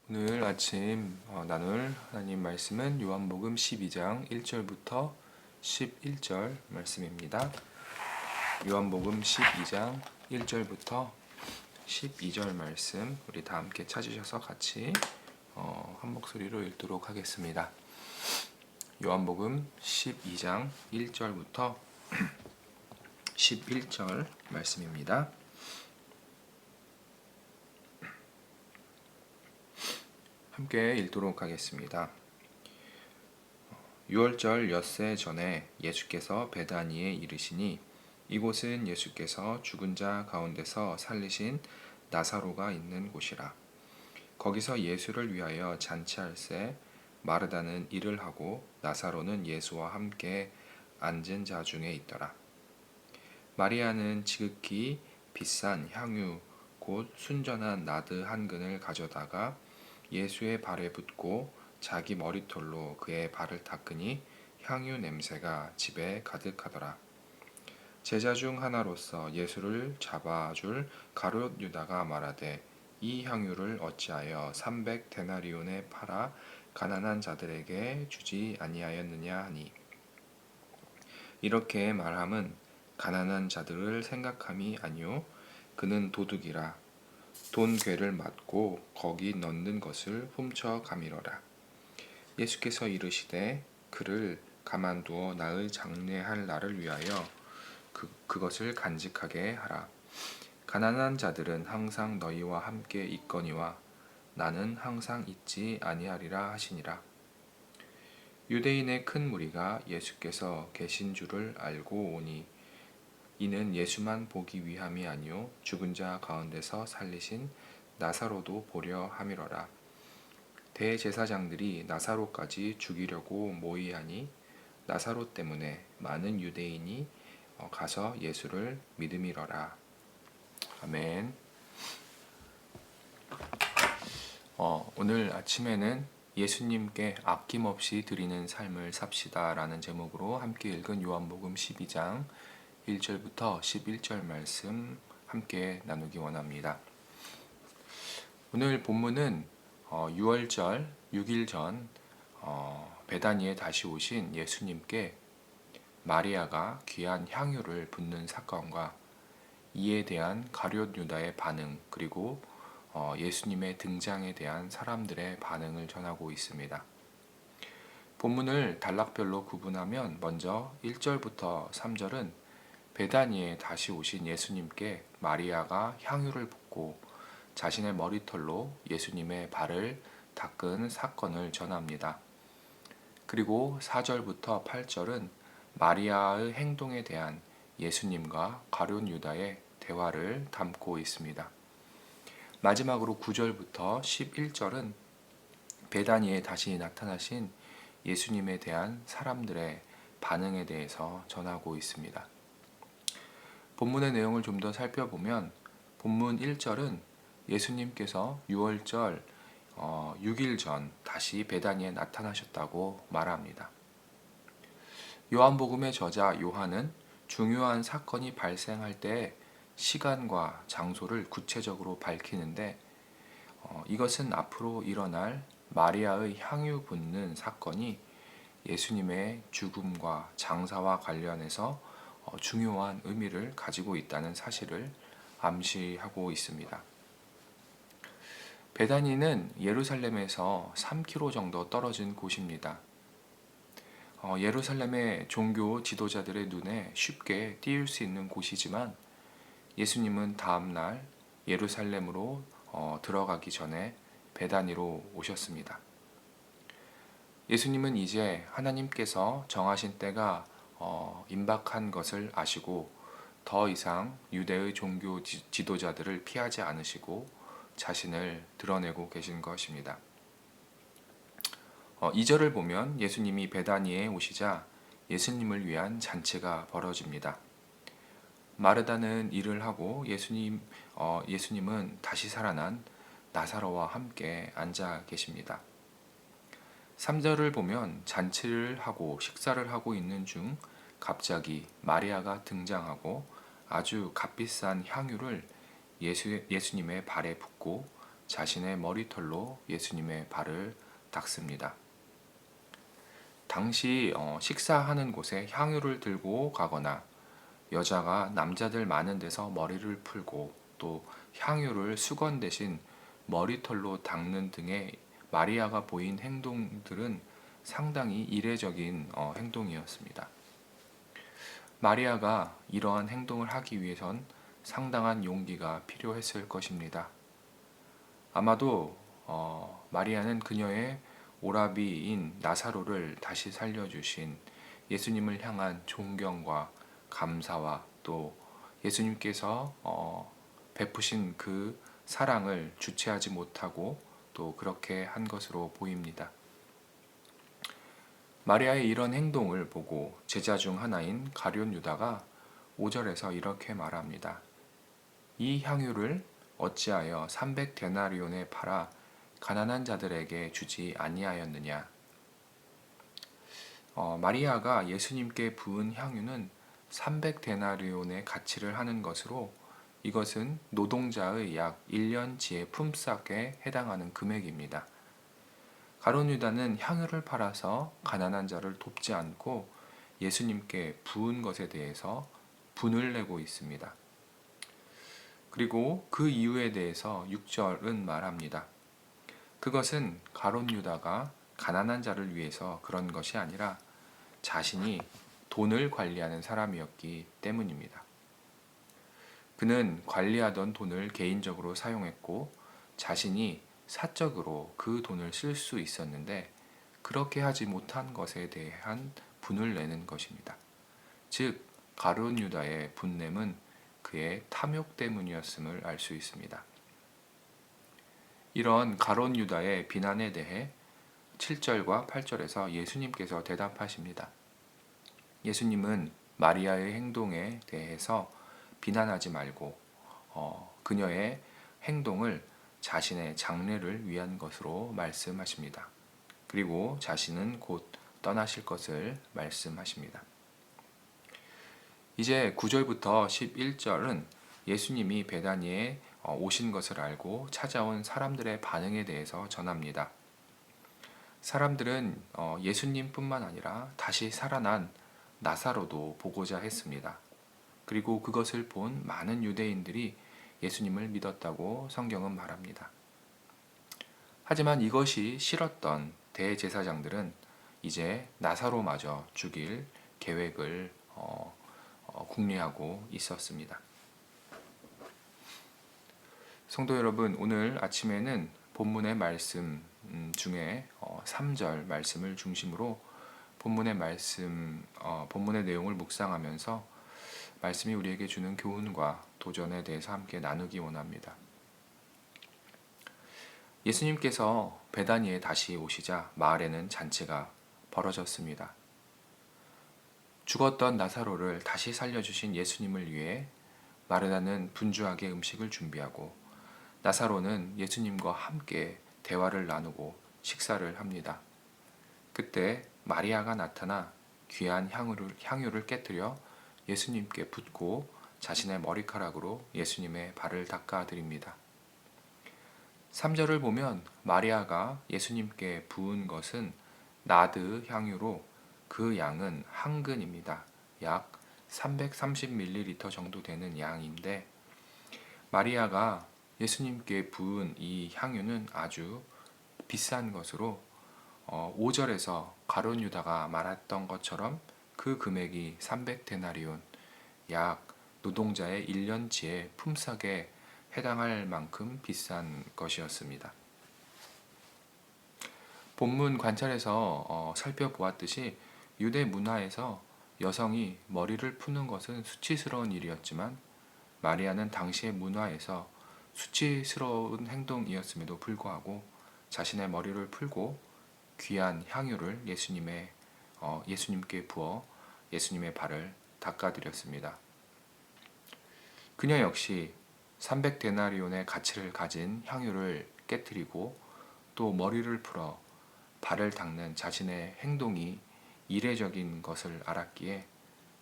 오늘 아침 나눌 하나님 말씀은 요한복음 12장 1절부터 11절 말씀입니다. 요한복음 12장 1절부터 12절 말씀 우리 다 함께 찾으셔서 같이 한 목소리로 읽도록 하겠습니다. 요한복음 12장 1절부터 11절 말씀입니다. 함께 읽도록 하겠습니다. 6월절 엿새 전에 예수께서 베다니에 이르시니 이곳은 예수께서 죽은 자 가운데서 살리신 나사로가 있는 곳이라. 거기서 예수를 위하여 잔치할새 마르다는 일을 하고 나사로는 예수와 함께 앉은 자 중에 있더라. 마리아는 지극히 비싼 향유 곧 순전한 나드 한 근을 가져다가 예수의 발에 붓고 자기 머리털로 그의 발을 닦으니 향유 냄새가 집에 가득하더라. 제자 중 하나로서 예수를 잡아줄 가룟 유다가 말하되 이 향유를 어찌하여 300데나리온에 팔아 가난한 자들에게 주지 아니하였느냐 하니, 이렇게 말함은 가난한 자들을 생각함이 아니요 그는 도둑이라 돈 괴를 맞고 거기 넣는 것을 훔쳐 가미러라. 예수께서 이르시되 그를 가만두어 나의 장례할 날을 위하여 그것을 간직하게 하라. 가난한 자들은 항상 너희와 함께 있거니와 나는 항상 있지 아니하리라 하시니라. 유대인의 큰 무리가 예수께서 계신 줄을 알고 오니 이는 예수만 보기 위함이 아니요 죽은 자 가운데서 살리신 나사로도 보려 함이러라. 대제사장들이 나사로까지 죽이려고 모의하니 나사로 때문에 많은 유대인이 가서 예수를 믿음이러라. 아멘. 오늘 아침에는 예수님께 아낌없이 드리는 삶을 삽시다 라는 제목으로 함께 읽은 요한복음 12장 1절부터 11절 말씀 함께 나누기 원합니다. 오늘 본문은 6월절 6일 전 베다니에 다시 오신 예수님께 마리아가 귀한 향유를 붓는 사건과 이에 대한 가룟 유다의 반응, 그리고 예수님의 등장에 대한 사람들의 반응을 전하고 있습니다. 본문을 단락별로 구분하면 먼저 1절부터 3절은 베다니에 다시 오신 예수님께 마리아가 향유를 붓고 자신의 머리털로 예수님의 발을 닦은 사건을 전합니다. 그리고 4절부터 8절은 마리아의 행동에 대한 예수님과 가룟 유다의 대화를 담고 있습니다. 마지막으로 9절부터 11절은 베다니에 다시 나타나신 예수님에 대한 사람들의 반응에 대해서 전하고 있습니다. 본문의 내용을 좀 더 살펴보면 본문 1절은 예수님께서 6월절 6일 전 다시 베다니에 나타나셨다고 말합니다. 요한복음의 저자 요한은 중요한 사건이 발생할 때 시간과 장소를 구체적으로 밝히는데 이것은 앞으로 일어날 마리아의 향유 붓는 사건이 예수님의 죽음과 장사와 관련해서 중요한 의미를 가지고 있다는 사실을 암시하고 있습니다. 베다니는 예루살렘에서 3km 정도 떨어진 곳입니다. 예루살렘의 종교 지도자들의 눈에 쉽게 띄울 수 있는 곳이지만 예수님은 다음날 예루살렘으로 들어가기 전에 베다니로 오셨습니다. 예수님은 이제 하나님께서 정하신 때가 임박한 것을 아시고 더 이상 유대의 종교 지도자들을 피하지 않으시고 자신을 드러내고 계신 것입니다. 2절을 보면 예수님이 베다니에 오시자 예수님을 위한 잔치가 벌어집니다. 마르다는 일을 하고 예수님은 다시 살아난 나사로와 함께 앉아 계십니다. 3절을 보면 잔치를 하고 식사를 하고 있는 중 갑자기 마리아가 등장하고 아주 값비싼 향유를 예수님의 발에 붓고 자신의 머리털로 예수님의 발을 닦습니다. 당시 식사하는 곳에 향유를 들고 가거나 여자가 남자들 많은 데서 머리를 풀고 또 향유를 수건 대신 머리털로 닦는 등의 마리아가 보인 행동들은 상당히 이례적인 행동이었습니다. 마리아가 이러한 행동을 하기 위해선 상당한 용기가 필요했을 것입니다. 아마도 마리아는 그녀의 오라비인 나사로를 다시 살려주신 예수님을 향한 존경과 감사와 또 예수님께서 베푸신 그 사랑을 주체하지 못하고 또 그렇게 한 것으로 보입니다. 마리아의 이런 행동을 보고 제자 중 하나인 가룟 유다가 5절에서 이렇게 말합니다. 이 향유를 어찌하여 300데나리온에 팔아 가난한 자들에게 주지 아니하였느냐. 마리아가 예수님께 부은 향유는 300데나리온의 가치를 하는 것으로 이것은 노동자의 약 1년치의 품삯에 해당하는 금액입니다. 가룟 유다는 향유를 팔아서 가난한 자를 돕지 않고 예수님께 부은 것에 대해서 분을 내고 있습니다. 그리고 그 이유에 대해서 6절은 말합니다. 그것은 가룟 유다가 가난한 자를 위해서 그런 것이 아니라 자신이 돈을 관리하는 사람이었기 때문입니다. 그는 관리하던 돈을 개인적으로 사용했고 자신이 사적으로 그 돈을 쓸 수 있었는데 그렇게 하지 못한 것에 대한 분을 내는 것입니다. 즉 가룟 유다의 분냄은 그의 탐욕 때문이었음을 알 수 있습니다. 이런 가룟 유다의 비난에 대해 7절과 8절에서 예수님께서 대답하십니다. 예수님은 마리아의 행동에 대해서 비난하지 말고 그녀의 행동을 자신의 장래를 위한 것으로 말씀하십니다. 그리고 자신은 곧 떠나실 것을 말씀하십니다. 이제 9절부터 11절은 예수님이 베다니에 오신 것을 알고 찾아온 사람들의 반응에 대해서 전합니다. 사람들은 예수님뿐만 아니라 다시 살아난 나사로도 보고자 했습니다. 그리고 그것을 본 많은 유대인들이 예수님을 믿었다고 성경은 말합니다. 하지만 이것이 싫었던 대제사장들은 이제 나사로마저 죽일 계획을 궁리하고 있었습니다. 성도 여러분, 오늘 아침에는 본문의 말씀 중에 3절 말씀을 중심으로 본문의 내용을 묵상하면서 말씀이 우리에게 주는 교훈과 도전에 대해서 함께 나누기 원합니다. 예수님께서 베다니에 다시 오시자 마을에는 잔치가 벌어졌습니다. 죽었던 나사로를 다시 살려주신 예수님을 위해 마르다는 분주하게 음식을 준비하고 나사로는 예수님과 함께 대화를 나누고 식사를 합니다. 그때 마리아가 나타나 귀한 향유를 깨뜨려 예수님께 붓고 자신의 머리카락으로 예수님의 발을 닦아 드립니다. 3절을 보면 마리아가 예수님께 부은 것은 나드 향유로 그 양은 한 근입니다. 약 330ml 정도 되는 양인데 마리아가 예수님께 부은 이 향유는 아주 비싼 것으로 5절에서 가룟 유다가 말했던 것처럼 그 금액이 300데나리온, 약 노동자의 1년치의 품삯에 해당할 만큼 비싼 것이었습니다. 본문 관찰에서 살펴보았듯이 유대 문화에서 여성이 머리를 푸는 것은 수치스러운 일이었지만 마리아는 당시의 문화에서 수치스러운 행동이었음에도 불구하고 자신의 머리를 풀고 귀한 향유를 예수님께 부어 예수님의 발을 닦아드렸습니다. 그녀 역시 300데나리온의 가치를 가진 향유를 깨뜨리고 또 머리를 풀어 발을 닦는 자신의 행동이 이례적인 것을 알았기에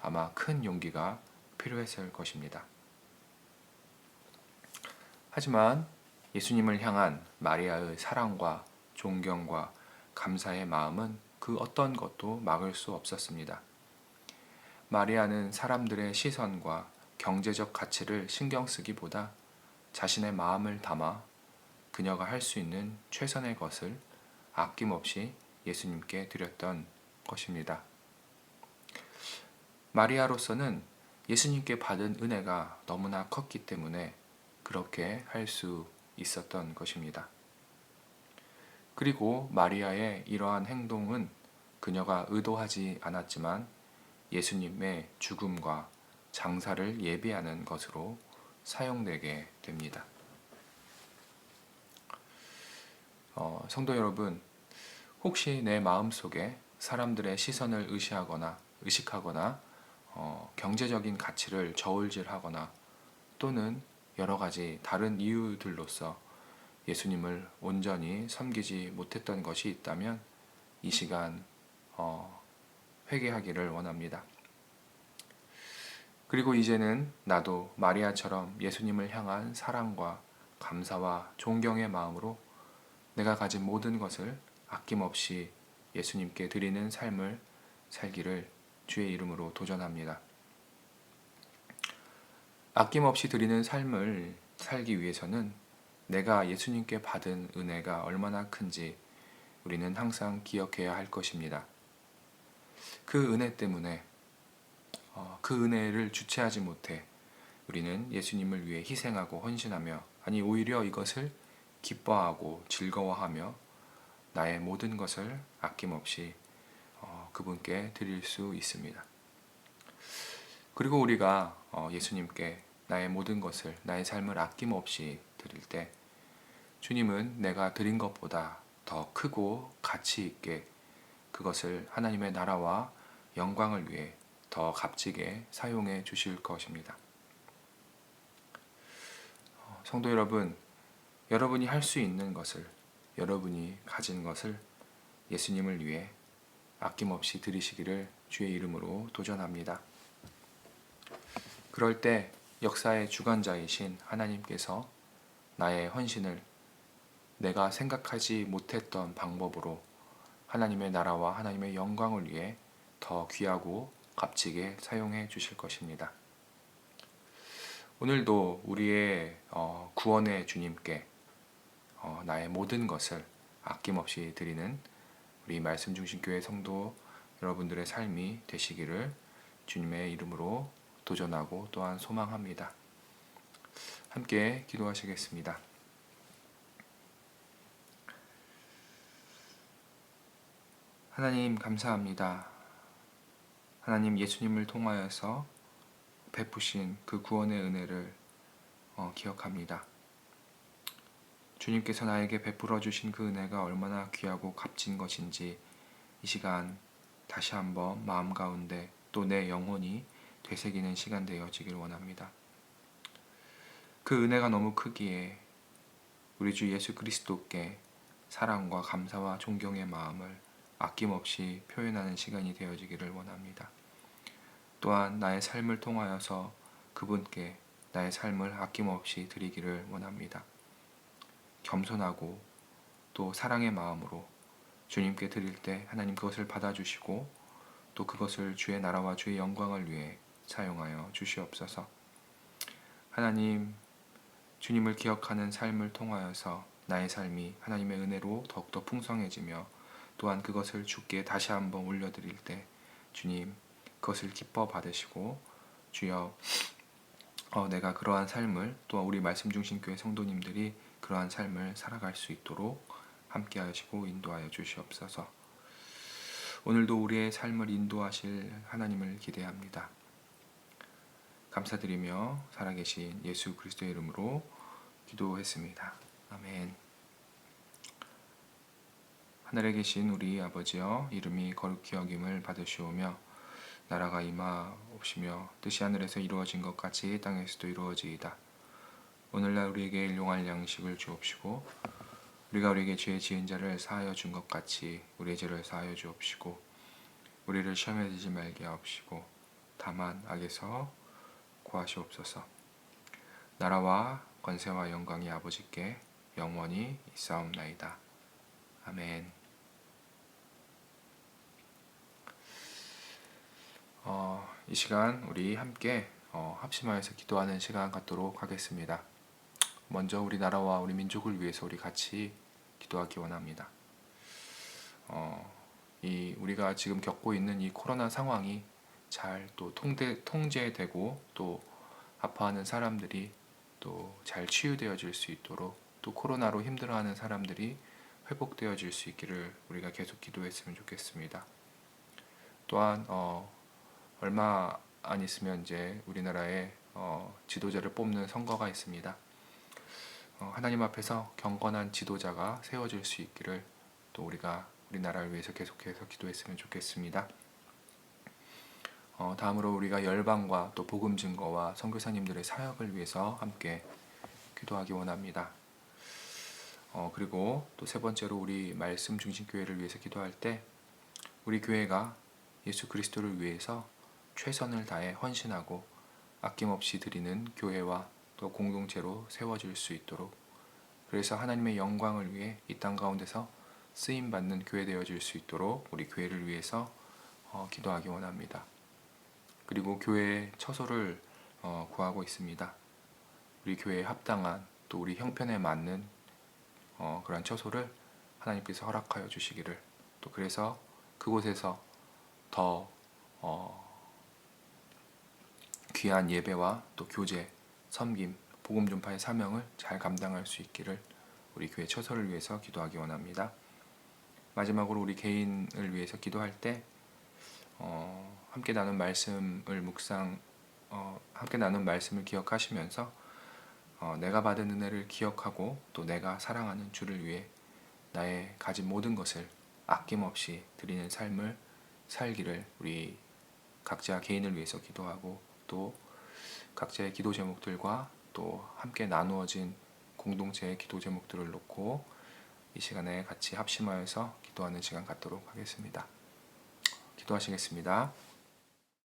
아마 큰 용기가 필요했을 것입니다. 하지만 예수님을 향한 마리아의 사랑과 존경과 감사의 마음은 그 어떤 것도 막을 수 없었습니다. 마리아는 사람들의 시선과 경제적 가치를 신경 쓰기보다 자신의 마음을 담아 그녀가 할 수 있는 최선의 것을 아낌없이 예수님께 드렸던 것입니다. 마리아로서는 예수님께 받은 은혜가 너무나 컸기 때문에 그렇게 할 수 있었던 것입니다. 그리고 마리아의 이러한 행동은 그녀가 의도하지 않았지만 예수님의 죽음과 장사를 예비하는 것으로 사용되게 됩니다. 성도 여러분, 혹시 내 마음속에 사람들의 시선을 의식하거나 경제적인 가치를 저울질하거나 또는 여러 가지 다른 이유들로서 예수님을 온전히 섬기지 못했던 것이 있다면 이 시간 회개하기를 원합니다. 그리고 이제는 나도 마리아처럼 예수님을 향한 사랑과 감사와 존경의 마음으로 내가 가진 모든 것을 아낌없이 예수님께 드리는 삶을 살기를 주의 이름으로 도전합니다. 아낌없이 드리는 삶을 살기 위해서는 내가 예수님께 받은 은혜가 얼마나 큰지 우리는 항상 기억해야 할 것입니다. 그 은혜 때문에 그 은혜를 주체하지 못해 우리는 예수님을 위해 희생하고 헌신하며 오히려 이것을 기뻐하고 즐거워하며 나의 모든 것을 아낌없이 그분께 드릴 수 있습니다. 그리고 우리가 예수님께 나의 모든 것을, 나의 삶을 아낌없이 드릴 때 주님은 내가 드린 것보다 더 크고 가치 있게 그것을 하나님의 나라와 영광을 위해 더 값지게 사용해 주실 것입니다. 성도 여러분, 여러분이 할 수 있는 것을, 여러분이 가진 것을 예수님을 위해 아낌없이 드리시기를 주의 이름으로 도전합니다. 그럴 때 역사의 주관자이신 하나님께서 나의 헌신을 내가 생각하지 못했던 방법으로 하나님의 나라와 하나님의 영광을 위해 더 귀하고 값지게 사용해 주실 것입니다. 오늘도 우리의 구원의 주님께 나의 모든 것을 아낌없이 드리는 우리 말씀중심교회 성도 여러분들의 삶이 되시기를 주님의 이름으로 도전하고 또한 소망합니다. 함께 기도하시겠습니다. 하나님 감사합니다. 하나님 예수님을 통하여서 베푸신 그 구원의 은혜를 기억합니다. 주님께서 나에게 베풀어 주신 그 은혜가 얼마나 귀하고 값진 것인지 이 시간 다시 한번 마음 가운데 또 내 영혼이 되새기는 시간 되어지길 원합니다. 그 은혜가 너무 크기에 우리 주 예수 그리스도께 사랑과 감사와 존경의 마음을 아낌없이 표현하는 시간이 되어지기를 원합니다. 또한 나의 삶을 통하여서 그분께 나의 삶을 아낌없이 드리기를 원합니다. 겸손하고 또 사랑의 마음으로 주님께 드릴 때 하나님 그것을 받아주시고 또 그것을 주의 나라와 주의 영광을 위해 사용하여 주시옵소서. 하나님, 주님을 기억하는 삶을 통하여서 나의 삶이 하나님의 은혜로 더욱더 풍성해지며 또한 그것을 주께 다시 한번 올려드릴 때 주님 그것을 기뻐 받으시고 주여 내가 그러한 삶을 또한 우리 말씀중심교회 성도님들이 그러한 삶을 살아갈 수 있도록 함께 하시고 인도하여 주시옵소서. 오늘도 우리의 삶을 인도하실 하나님을 기대합니다. 감사드리며 살아계신 예수 그리스도의 이름으로 기도했습니다. 아멘. 하늘에 계신 우리 아버지여, 이름이 거룩히 여김을 받으시오며 나라가 임하옵시며 뜻이 하늘에서 이루어진 것 같이 땅에서도 이루어지이다. 오늘날 우리에게 일용할 양식을 주옵시고 우리가 우리에게 죄 지은 자를 사하여 준 것 같이 우리의 죄를 사하여 주옵시고 우리를 시험에 들지 말게 하옵시고 다만 악에서 구하시옵소서. 나라와 권세와 영광이 아버지께 영원히 있사옵나이다. 아멘. 이 시간 우리 함께 합심하여서 기도하는 시간 갖도록 하겠습니다. 먼저 우리 나라와 우리 민족을 위해서 우리 같이 기도하기 원합니다. 우리가 지금 겪고 있는 이 코로나 상황이 잘 또 통제되고 또 아파하는 사람들이 또 잘 치유되어질 수 있도록 또 코로나로 힘들어하는 사람들이 회복되어질 수 있기를 우리가 계속 기도했으면 좋겠습니다. 또한 얼마 안 있으면 이제 우리나라에 지도자를 뽑는 선거가 있습니다. 하나님 앞에서 경건한 지도자가 세워질 수 있기를 또 우리가 우리나라를 위해서 계속해서 기도했으면 좋겠습니다. 다음으로 우리가 열방과 또 복음 증거와 선교사님들의 사역을 위해서 함께 기도하기 원합니다. 그리고 또 세 번째로 우리 말씀 중심 교회를 위해서 기도할 때 우리 교회가 예수 그리스도를 위해서 최선을 다해 헌신하고 아낌없이 드리는 교회와 또 공동체로 세워질 수 있도록, 그래서 하나님의 영광을 위해 이 땅 가운데서 쓰임받는 교회 되어질 수 있도록 우리 교회를 위해서 기도하기 원합니다. 그리고 교회의 처소를 구하고 있습니다. 우리 교회에 합당한 또 우리 형편에 맞는 그런 처소를 하나님께서 허락하여 주시기를, 또 그래서 그곳에서 더 귀한 예배와 또 교제, 섬김, 복음 전파의 사명을 잘 감당할 수 있기를 우리 교회 처소를 위해서 기도하기 원합니다. 마지막으로 우리 개인을 위해서 기도할 때 함께 나눈 말씀을 기억하시면서 내가 받은 은혜를 기억하고 또 내가 사랑하는 주를 위해 나의 가진 모든 것을 아낌없이 드리는 삶을 살기를 우리 각자 개인을 위해서 기도하고, 또 각자의 기도 제목들과 또 함께 나누어진 공동체의 기도 제목들을 놓고 이 시간에 같이 합심하여서 기도하는 시간 갖도록 하겠습니다. 기도하시겠습니다.